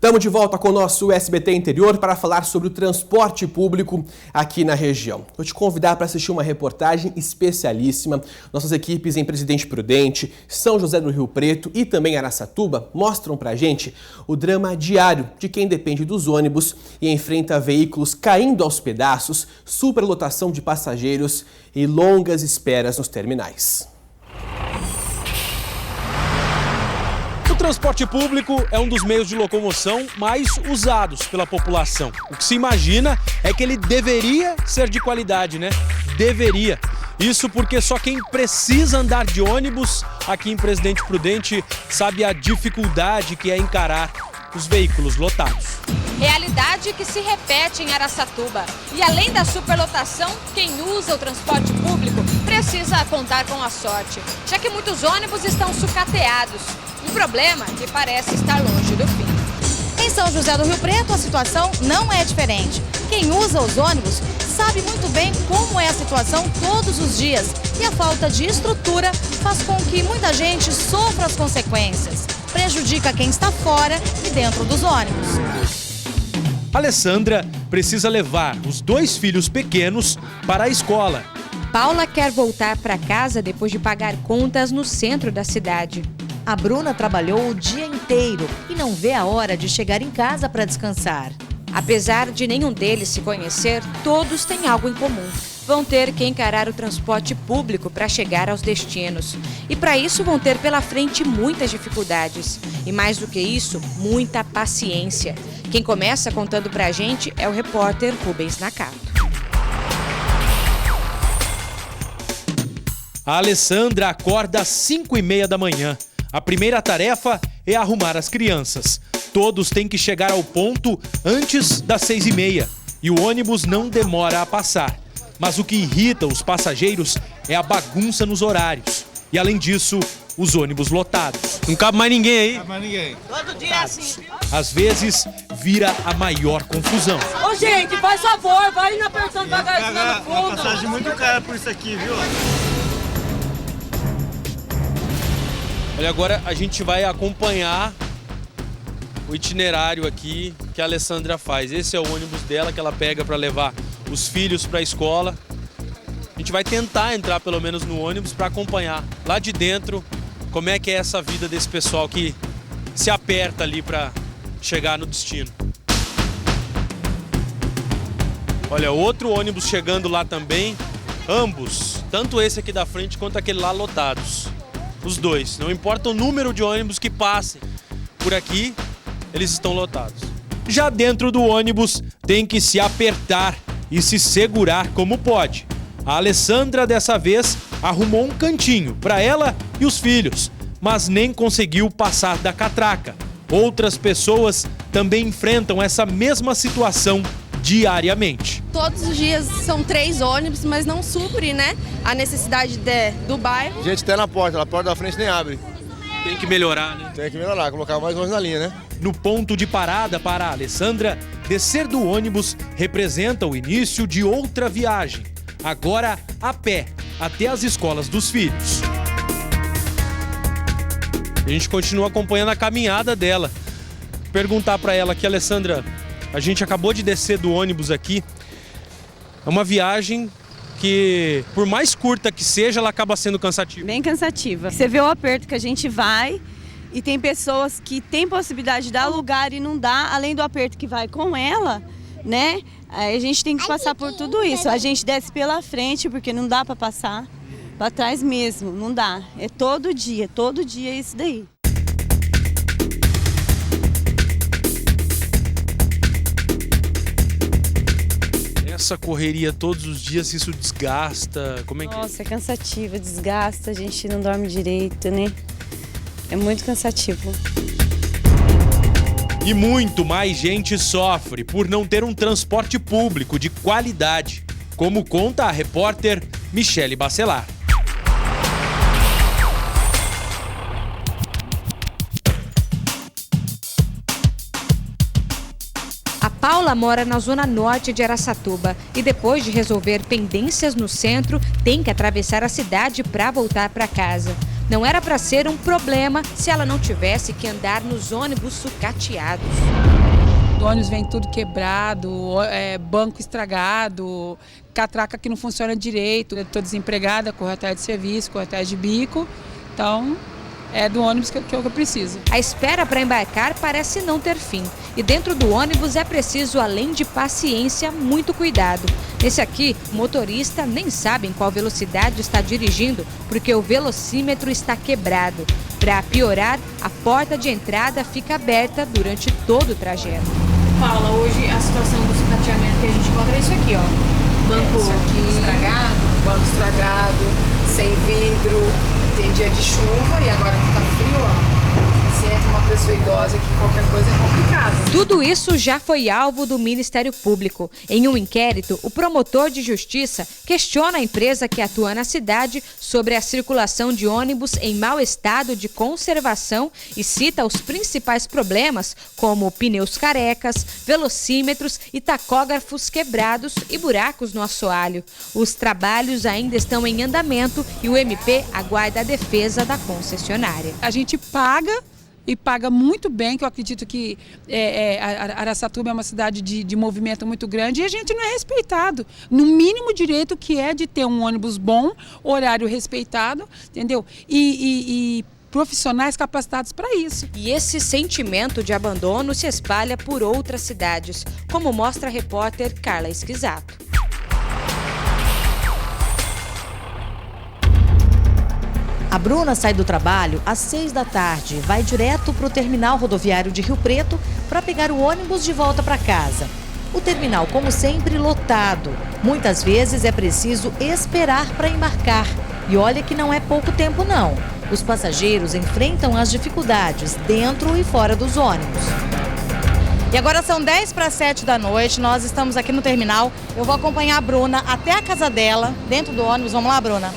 Estamos de volta com o nosso SBT Interior para falar sobre o transporte público aqui na região. Vou te convidar para assistir uma reportagem especialíssima. Nossas equipes em Presidente Prudente, São José do Rio Preto e também Araçatuba mostram para a gente o drama diário de quem depende dos ônibus e enfrenta veículos caindo aos pedaços, superlotação de passageiros e longas esperas nos terminais. O transporte público é um dos meios de locomoção mais usados pela população. O que se imagina é que ele deveria ser de qualidade, né? Deveria. Isso porque só quem precisa andar de ônibus aqui em Presidente Prudente sabe a dificuldade que é encarar os veículos lotados. Realidade que se repete em Araçatuba. E além da superlotação, quem usa o transporte público precisa contar com a sorte, já que muitos ônibus estão sucateados. Um problema que parece estar longe do fim. Em São José do Rio Preto, a situação não é diferente. Quem usa os ônibus sabe muito bem como é a situação todos os dias. E a falta de estrutura faz com que muita gente sofra as consequências. Prejudica quem está fora e dentro dos ônibus. Alessandra precisa levar os 2 filhos pequenos para a escola. Paula quer voltar para casa depois de pagar contas no centro da cidade. A Bruna trabalhou o dia inteiro e não vê a hora de chegar em casa para descansar. Apesar de nenhum deles se conhecer, todos têm algo em comum. Vão ter que encarar o transporte público para chegar aos destinos. E para isso vão ter pela frente muitas dificuldades. E mais do que isso, muita paciência. Quem começa contando para a gente é o repórter Rubens Nakato. A Alessandra acorda às 5h30 da manhã. A primeira tarefa é arrumar as crianças. Todos têm que chegar ao ponto antes das 6h30 e o ônibus não demora a passar. Mas o que irrita os passageiros é a bagunça nos horários. E além disso, os ônibus lotados. Não cabe mais ninguém aí? Não cabe mais ninguém. Todo dia é assim. Às vezes, vira a maior confusão. Ô gente, faz favor, vai indo apertando devagarzinho no fundo. Uma passagem muito cara por isso aqui, viu? Olha, agora a gente vai acompanhar o itinerário aqui que a Alessandra faz. Esse é o ônibus dela que ela pega para levar os filhos para a escola. A gente vai tentar entrar pelo menos no ônibus para acompanhar lá de dentro como é que é essa vida desse pessoal que se aperta ali para chegar no destino. Olha, outro ônibus chegando lá também. Ambos, tanto esse aqui da frente quanto aquele lá, lotados. Os dois, não importa o número de ônibus que passem por aqui, eles estão lotados. Já dentro do ônibus, tem que se apertar e se segurar como pode. A Alessandra, dessa vez, arrumou um cantinho para ela e os filhos, mas nem conseguiu passar da catraca. Outras pessoas também enfrentam essa mesma situação diariamente. Todos os dias são 3 ônibus, mas não supre, né, a necessidade do bairro. A gente tá na porta, a porta da frente nem abre. Tem que melhorar, né? Tem que melhorar, colocar mais ônibus na linha, né? No ponto de parada para a Alessandra, descer do ônibus representa o início de outra viagem. Agora a pé, até as escolas dos filhos. A gente continua acompanhando a caminhada dela. Perguntar para ela aqui, Alessandra, a gente acabou de descer do ônibus aqui. É uma viagem que, por mais curta que seja, ela acaba sendo cansativa. Bem cansativa. Você vê o aperto que a gente vai e tem pessoas que têm possibilidade de dar lugar e não dá, além do aperto que vai com ela, né? Aí a gente tem que passar por tudo isso. A gente desce pela frente porque não dá para passar para trás mesmo, não dá. É todo dia isso daí. Essa correria todos os dias, isso desgasta? Como é que Nossa, é cansativo, desgasta, a gente não dorme direito, né? É muito cansativo. E muito mais gente sofre por não ter um transporte público de qualidade, como conta a repórter Michele Bacelar. Paula mora na zona norte de Araçatuba e depois de resolver pendências no centro, tem que atravessar a cidade para voltar para casa. não era para ser um problema se ela não tivesse que andar nos ônibus sucateados. O ônibus vem tudo quebrado, banco estragado, catraca que não funciona direito. Eu estou desempregada, corro atrás de serviço, corro atrás de bico, então é do ônibus que eu preciso. A espera para embarcar parece não ter fim. E dentro do ônibus é preciso, além de paciência, muito cuidado. Nesse aqui, o motorista nem sabe em qual velocidade está dirigindo, porque o velocímetro está quebrado. Para piorar, a porta de entrada fica aberta durante todo o trajeto. Paula, hoje a situação do sucateamento que a gente encontra é isso aqui, ó. Banco banco estragado, sem vidro, tem dia de chuva e agora que tá frio, ó. Se entra uma pessoa idosa que qualquer coisa é complicado. Tudo isso já foi alvo do Ministério Público. Em um inquérito, o promotor de justiça questiona a empresa que atua na cidade sobre a circulação de ônibus em mau estado de conservação e cita os principais problemas, como pneus carecas, velocímetros e tacógrafos quebrados e buracos no assoalho. Os trabalhos ainda estão em andamento e o MP aguarda a defesa da concessionária. A gente paga e paga muito bem, que eu acredito que Araçatuba é uma cidade de movimento muito grande e a gente não é respeitado. No mínimo direito que é de ter um ônibus bom, horário respeitado, entendeu? E profissionais capacitados para isso. E esse sentimento de abandono se espalha por outras cidades, como mostra a repórter Carla Esquisato. A Bruna sai do trabalho às 6 da tarde, vai direto para o terminal rodoviário de Rio Preto para pegar o ônibus de volta para casa. O terminal, como sempre, lotado. Muitas vezes é preciso esperar para embarcar. E olha que não é pouco tempo, não. Os passageiros enfrentam as dificuldades dentro e fora dos ônibus. E agora são 10 para 7 da noite, nós estamos aqui no terminal. Eu vou acompanhar a Bruna até a casa dela, dentro do ônibus. Vamos lá, Bruna?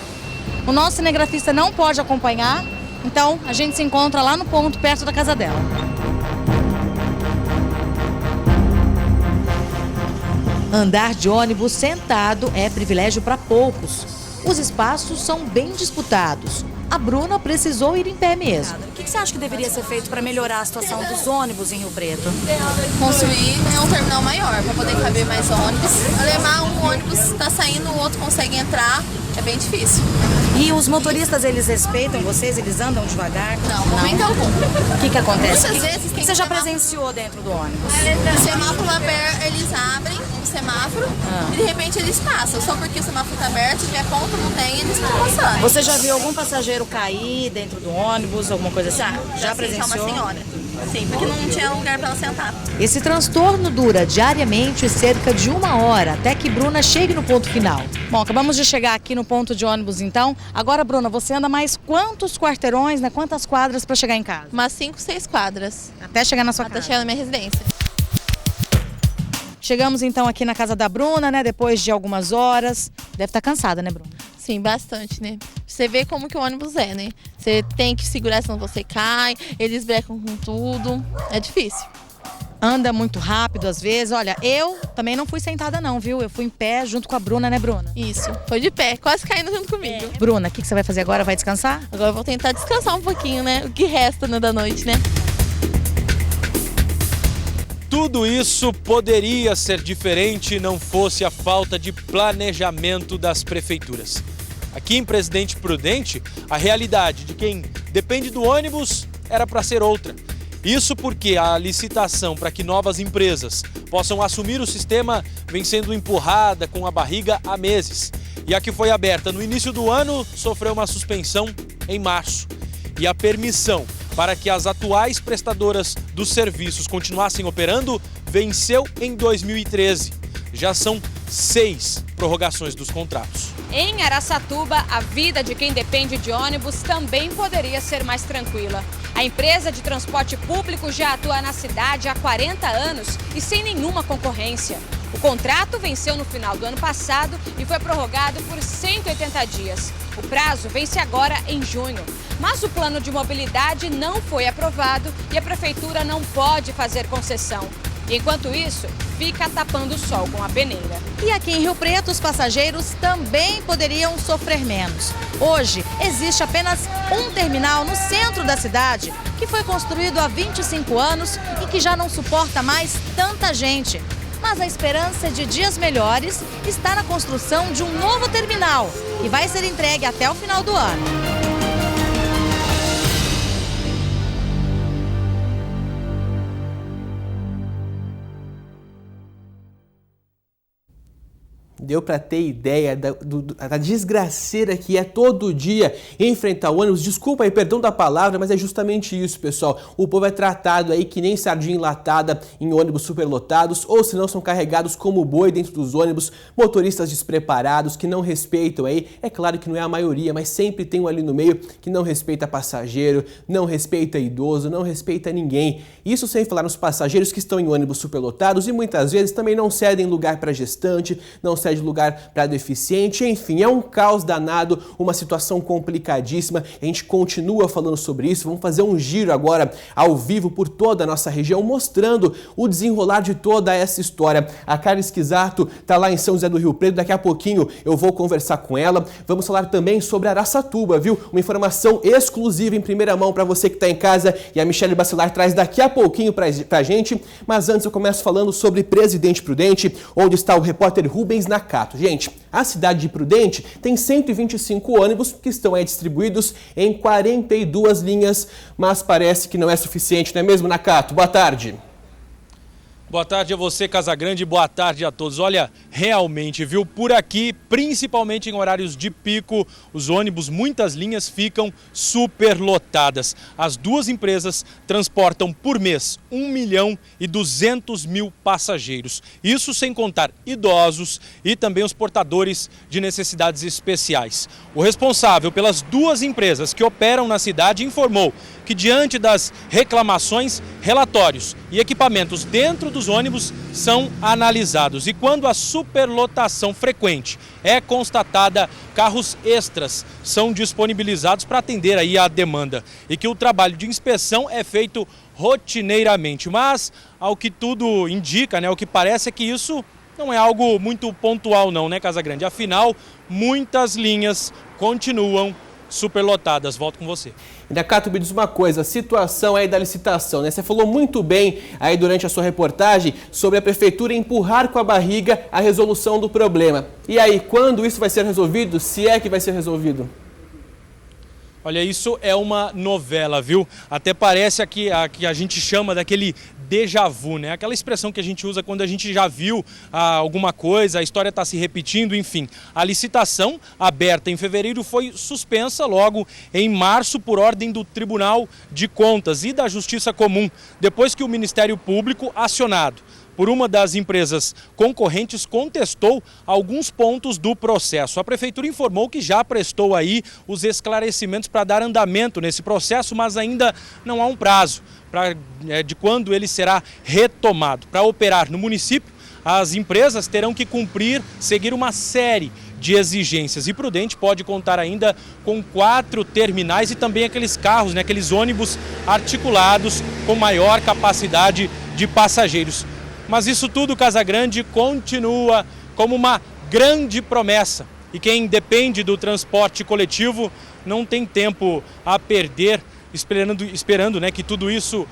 O nosso cinegrafista não pode acompanhar, então a gente se encontra lá no ponto, perto da casa dela. Andar de ônibus sentado é privilégio para poucos. Os espaços são bem disputados. A Bruna precisou ir em pé mesmo. O que você acha que deveria ser feito para melhorar a situação dos ônibus em Rio Preto? Construir um terminal maior, para poder caber mais ônibus. Levar um ônibus, está saindo, o outro consegue entrar, é bem difícil. E os motoristas, eles respeitam vocês? Eles andam devagar? Não, momento algum. O que acontece? Muitas vezes você já presenciou dentro do ônibus? O semáforo aberto, eles abrem o semáforo e de repente eles passam. Só porque o semáforo está aberto, se tiver ponto, não tem, eles estão passando. Você já viu algum passageiro cair dentro do ônibus, alguma coisa assim? Já presenciou? Uma senhora. Sim, porque não tinha lugar para ela sentar. Esse transtorno dura diariamente cerca de 1 hora, até que Bruna chegue no ponto final. Bom, acabamos de chegar aqui no ponto de ônibus, então. Agora, Bruna, você anda mais quantos quarteirões, né? Quantas quadras para chegar em casa? Umas 5, 6 quadras. Até chegar na sua casa? Até chegar na minha residência. Chegamos, então, aqui na casa da Bruna, né? Depois de algumas horas. Deve estar cansada, né, Bruna? Sim, bastante, né? Você vê como que o ônibus é, né? Você tem que segurar, senão você cai, eles brecam com tudo, é difícil. Anda muito rápido às vezes. Olha, eu também não fui sentada não, viu? Eu fui em pé junto com a Bruna, né, Bruna? Isso, foi de pé, quase caindo junto comigo. Bruna, o que você vai fazer agora? Vai descansar? Agora eu vou tentar descansar um pouquinho, né? O que resta, né, da noite, né? Tudo isso poderia ser diferente não fosse a falta de planejamento das prefeituras. Aqui em Presidente Prudente, a realidade de quem depende do ônibus era para ser outra. Isso porque a licitação para que novas empresas possam assumir o sistema vem sendo empurrada com a barriga há meses. E a que foi aberta no início do ano sofreu uma suspensão em março. E a permissão para que as atuais prestadoras dos serviços continuassem operando venceu em 2013. Já são 6 prorrogações dos contratos. Em Araçatuba, a vida de quem depende de ônibus também poderia ser mais tranquila. A empresa de transporte público já atua na cidade há 40 anos e sem nenhuma concorrência. O contrato venceu no final do ano passado e foi prorrogado por 180 dias. O prazo vence agora em junho. Mas o plano de mobilidade não foi aprovado e a prefeitura não pode fazer concessão. Enquanto isso, fica tapando o sol com a peneira. E aqui em Rio Preto, os passageiros também poderiam sofrer menos. Hoje, existe apenas um terminal no centro da cidade, que foi construído há 25 anos e que já não suporta mais tanta gente. Mas a esperança de dias melhores está na construção de um novo terminal, que vai ser entregue até o final do ano. Deu para ter ideia da desgraceira que é todo dia enfrentar o ônibus. Desculpa aí, perdão da palavra, mas é justamente isso, pessoal. O povo é tratado aí que nem sardinha enlatada em ônibus superlotados, ou se não são carregados como boi dentro dos ônibus, motoristas despreparados que não respeitam aí. É claro que não é a maioria, mas sempre tem um ali no meio que não respeita passageiro, não respeita idoso, não respeita ninguém. Isso sem falar nos passageiros que estão em ônibus superlotados e muitas vezes também não cedem lugar para gestante, não cedem de lugar para deficiente, enfim, é um caos danado, uma situação complicadíssima. A gente continua falando sobre isso. Vamos fazer um giro agora ao vivo por toda a nossa região, mostrando o desenrolar de toda essa história. A Carla Esquisato está lá em São José do Rio Preto, daqui a pouquinho eu vou conversar com ela. Vamos falar também sobre Araçatuba, viu? Uma informação exclusiva em primeira mão para você que está em casa, e a Michele Bacelar traz daqui a pouquinho para a gente. Mas antes eu começo falando sobre Presidente Prudente, onde está o repórter Rubens Nakato. Gente, a cidade de Prudente tem 125 ônibus que estão aí distribuídos em 42 linhas, mas parece que não é suficiente, não é mesmo, Nakato? Boa tarde. Boa tarde a você, Casagrande, boa tarde a todos. Olha, realmente, viu, por aqui, principalmente em horários de pico, os ônibus, muitas linhas ficam superlotadas. As duas empresas transportam por mês 1.200.000 passageiros. Isso sem contar idosos e também os portadores de necessidades especiais. O responsável pelas duas empresas que operam na cidade informou que, diante das reclamações, relatórios e equipamentos dentro dos ônibus são analisados. E quando a superlotação frequente é constatada, carros extras são disponibilizados para atender aí a demanda. E que o trabalho de inspeção é feito rotineiramente. Mas, ao que tudo indica, né, o que parece é que isso não é algo muito pontual não, né, Casagrande? Afinal, muitas linhas continuam superlotadas. Volto com você. Nakato, me diz uma coisa, a situação aí da licitação, né? Você falou muito bem aí durante a sua reportagem sobre a prefeitura empurrar com a barriga a resolução do problema. E aí, quando isso vai ser resolvido, se é que vai ser resolvido? Olha, isso é uma novela, viu? Até parece que a gente chama daquele déjà vu, né? Aquela expressão que a gente usa quando a gente já viu alguma coisa, a história está se repetindo, enfim. A licitação, aberta em fevereiro, foi suspensa logo em março por ordem do Tribunal de Contas e da Justiça Comum, depois que o Ministério Público, acionado por uma das empresas concorrentes, contestou alguns pontos do processo. A prefeitura informou que já prestou aí os esclarecimentos para dar andamento nesse processo, mas ainda não há um prazo de quando ele será retomado. Para operar no município, as empresas terão que seguir uma série de exigências. E Prudente pode contar ainda com 4 terminais e também aqueles carros, né, aqueles ônibus articulados com maior capacidade de passageiros. Mas isso tudo, Casagrande, continua como uma grande promessa. E quem depende do transporte coletivo não tem tempo a perder esperando, né, que tudo isso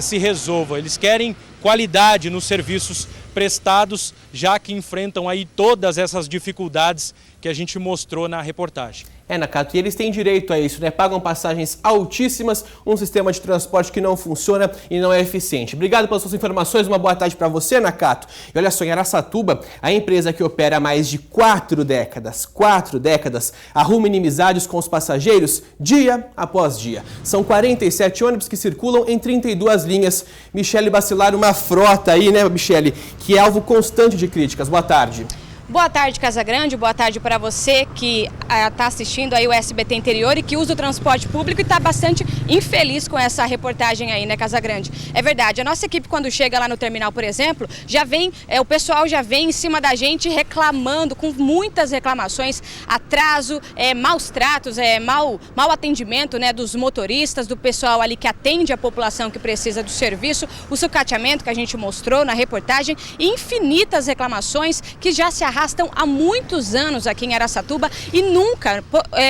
se resolva. Eles querem qualidade nos serviços prestados, já que enfrentam aí todas essas dificuldades que a gente mostrou na reportagem. Nakato, e eles têm direito a isso, né? Pagam passagens altíssimas, um sistema de transporte que não funciona e não é eficiente. Obrigado pelas suas informações, uma boa tarde para você, Nakato. E olha só, em Araçatuba, a empresa que opera há mais de 4 décadas, arruma inimizades com os passageiros dia após dia. São 47 ônibus que circulam em 32 linhas. Michele Bacelar, uma frota aí, né, Michele, que é alvo constante de críticas. Boa tarde. Boa tarde, Casagrande. Boa tarde para você que está assistindo aí o SBT Interior e que usa o transporte público e está bastante infeliz com essa reportagem aí, né, Casagrande? É verdade. A nossa equipe, quando chega lá no terminal, por exemplo, o pessoal já vem em cima da gente reclamando, com muitas reclamações, atraso, maus tratos, mau atendimento, né, dos motoristas, do pessoal ali que atende a população que precisa do serviço, o sucateamento que a gente mostrou na reportagem e infinitas reclamações que já se arrastam há muitos anos aqui em Araçatuba e nunca,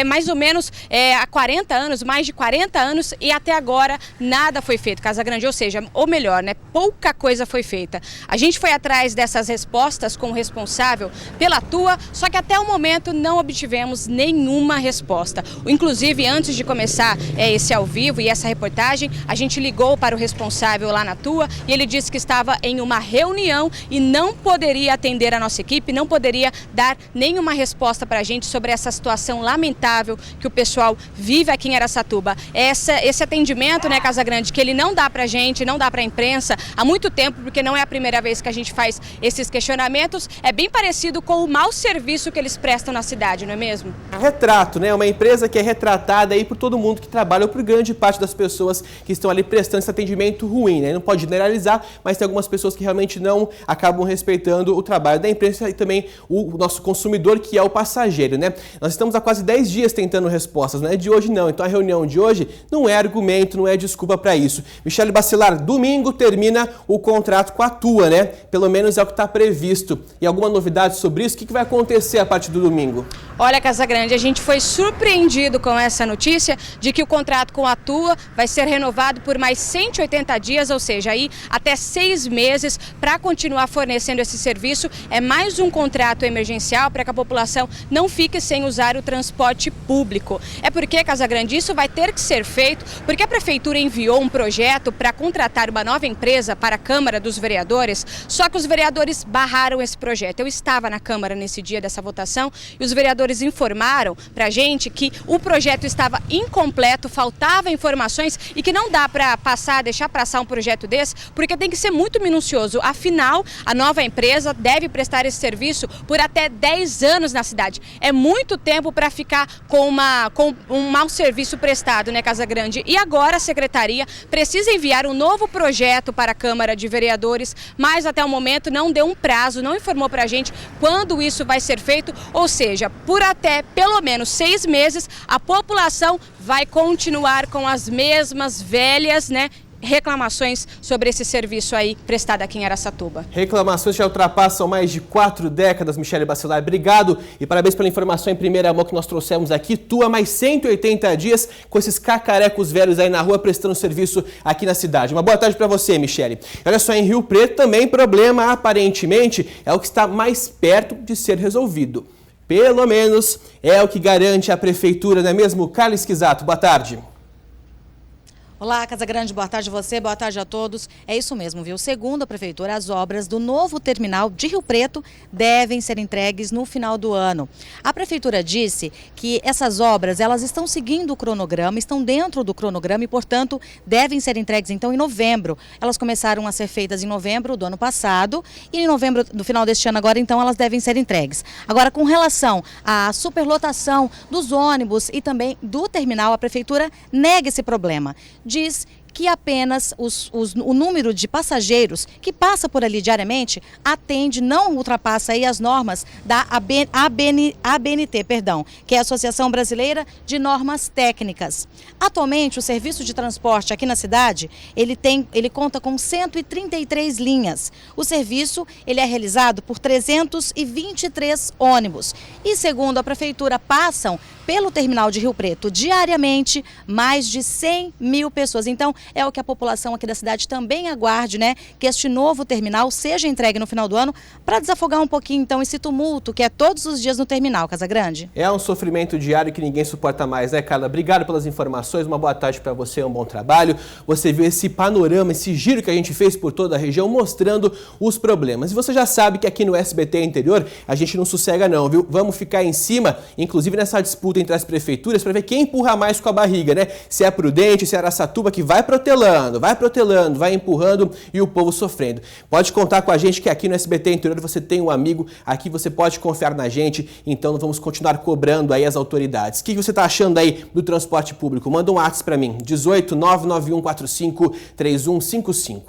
mais ou menos há 40 anos, mais de 40 anos e até agora nada foi feito, Casagrande, ou seja, ou melhor, né, pouca coisa foi feita. A gente foi atrás dessas respostas com o responsável pela TUA, só que até o momento não obtivemos nenhuma resposta. Inclusive, antes de começar esse ao vivo e essa reportagem, a gente ligou para o responsável lá na TUA e ele disse que estava em uma reunião e não poderia atender a nossa equipe, não poderia dar nenhuma resposta para a gente sobre essa situação lamentável que o pessoal vive aqui em Araçatuba. Esse atendimento, né, Casagrande, que ele não dá para a gente, não dá para a imprensa há muito tempo, porque não é a primeira vez que a gente faz esses questionamentos, é bem parecido com o mau serviço que eles prestam na cidade, não é mesmo? Retrato, né? Uma empresa que é retratada aí por todo mundo que trabalha, ou por grande parte das pessoas que estão ali prestando esse atendimento ruim, né? Não pode generalizar, mas tem algumas pessoas que realmente não acabam respeitando o trabalho da imprensa e também o nosso consumidor, que é o passageiro, né? Nós estamos há quase 10 dias tentando respostas, não é de hoje não. Então a reunião de hoje não é argumento, não é desculpa para isso. Michele Bacelar, domingo termina o contrato com a TUA, né? Pelo menos é o que está previsto. E alguma novidade sobre isso? O que vai acontecer a partir do domingo? Olha, Casagrande, a gente foi surpreendido com essa notícia de que o contrato com a TUA vai ser renovado por mais 180 dias, ou seja, aí até 6 meses para continuar fornecendo esse serviço. É mais um contrato emergencial para que a população não fique sem usar o transporte público. É porque, Casagrande, isso vai ter que ser feito porque a Prefeitura enviou um projeto para contratar uma nova empresa para a Câmara dos Vereadores, só que os vereadores barraram esse projeto. Eu estava na Câmara nesse dia dessa votação e os vereadores informaram para a gente que o projeto estava incompleto, faltavam informações e que não dá para deixar passar um projeto desse, porque tem que ser muito minucioso. Afinal, a nova empresa deve prestar esse serviço por até 10 anos na cidade. É muito tempo para ficar com um mau serviço prestado, né, Casagrande? E agora a Secretaria precisa enviar um novo projeto para a Câmara de Vereadores, mas até o momento não deu um prazo, não informou para a gente quando isso vai ser feito, ou seja, por até pelo menos 6 meses a população vai continuar com as mesmas velhas, né, reclamações sobre esse serviço aí prestado aqui em Araçatuba. Reclamações já ultrapassam mais de 4 décadas, Michele Bacelar. Obrigado e parabéns pela informação em primeira mão que nós trouxemos aqui. TUA mais 180 dias com esses cacarecos velhos aí na rua prestando serviço aqui na cidade. Uma boa tarde para você, Michele. Olha só, em Rio Preto também problema aparentemente é o que está mais perto de ser resolvido. Pelo menos é o que garante a Prefeitura, não é mesmo? Carla Esquisato, boa tarde. Olá, Casagrande, boa tarde a você, boa tarde a todos. É isso mesmo, viu? Segundo a Prefeitura, as obras do novo terminal de Rio Preto devem ser entregues no final do ano. A Prefeitura disse que essas obras, elas estão seguindo o cronograma, estão dentro do cronograma e, portanto, devem ser entregues, então, em novembro. Elas começaram a ser feitas em novembro do ano passado e em novembro do final deste ano agora, então, elas devem ser entregues. Agora, com relação à superlotação dos ônibus e também do terminal, a Prefeitura nega esse problema. Diz que apenas o número de passageiros que passa por ali diariamente atende, não ultrapassa aí as normas da ABNT, que é a Associação Brasileira de Normas Técnicas. Atualmente, o serviço de transporte aqui na cidade, ele conta com 133 linhas. O serviço ele é realizado por 323 ônibus. E segundo a Prefeitura, passam pelo terminal de Rio Preto diariamente mais de 100 mil pessoas. Então, é o que a população aqui da cidade também aguarde, né? Que este novo terminal seja entregue no final do ano para desafogar um pouquinho, então, esse tumulto que é todos os dias no terminal, Casagrande. É um sofrimento diário que ninguém suporta mais, né, Carla? Obrigado pelas informações, uma boa tarde para você, um bom trabalho. Você viu esse panorama, esse giro que a gente fez por toda a região, mostrando os problemas. E você já sabe que aqui no SBT Interior a gente não sossega não, viu? Vamos ficar em cima, inclusive nessa disputa entre as prefeituras, para ver quem empurra mais com a barriga, né? Se é Prudente, se é Araçatuba, que vai para protelando, vai empurrando e o povo sofrendo. Pode contar com a gente que aqui no SBT Interior você tem um amigo, aqui você pode confiar na gente, então vamos continuar cobrando aí as autoridades. O que você está achando aí do transporte público? Manda um WhatsApp para mim, 18 99145 3155.